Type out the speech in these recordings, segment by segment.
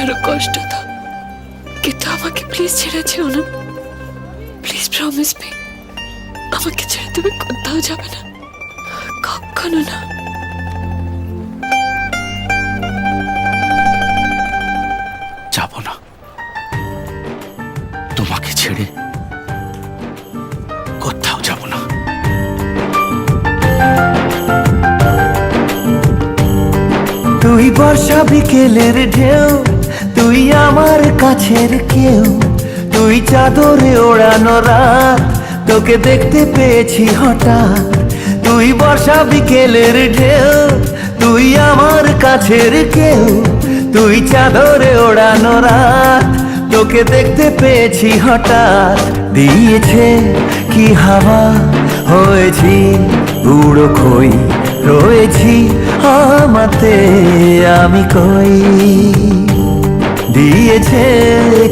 আরো কষ্ট দাও, কিন্তু আমাকে প্লিজ ছেড়ে যেও না। প্লিজ প্রমিস মি, আমাকে ছেড়ে তুমি কোথাও যাবে না, কখনো না। যাব না, তোমাকে ছেড়ে কোথাও যাব না। তুই বর্ষা বিকেলের ঢেউ, তুই আমার কাছের কেউ, তুই চাদরে ওড়ানো রাত, তোকে দেখতে পেয়েছি হঠাৎ। তুই বর্ষা বিকেলের ঢেউ, তুই আমার কাছের কেউ, তুই চাদরে ওড়ানো রাত, তোকে দেখতে পেয়েছি হঠাৎ। দিয়েছে কি হাওয়া, হয়েছি উড়ো খই, রয়েছি আমাতে আমি কই। দিয়েছে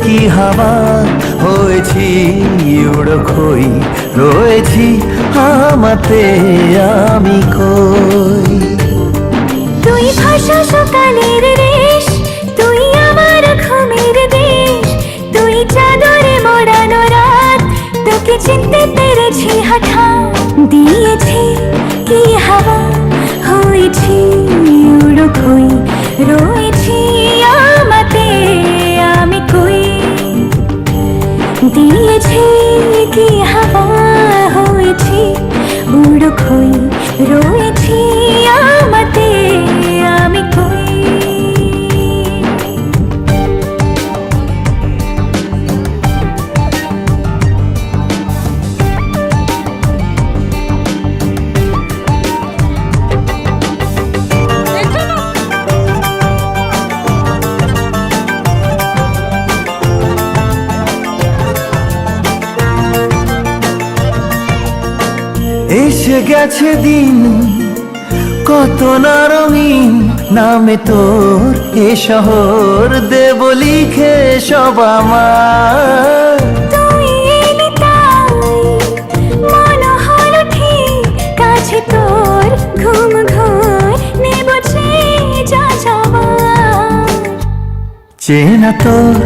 কি হাওয়া, হয়েছি উড়ো খই, রয়েছি আমাতে আমি কই। তুই ভাষা সকালের রেশ, তুই আমার ঘুমের দেশ, তুই চাদরে মোড়ানো রাত, তোকে চিনতে পেরেছি হঠাৎ। দিয়েছি কি হাওয়া, হয়েছি উড়ো খই, রয়েছি আমাতে আমি কই। দিয়েছি কি হাওয়া, হয়েছি উড়ো খই, রয়েছি আমাতে আমি কই। এসে গেছে দিন কত না রঙিন, নামে তোর এ শহর দেব লিখে সব আমার। তুই এলি তাই মনে হলো ঠিক, কাছে তোর ঘুম ঘোর নেব যে যা যাওয়ার। চেনা তোর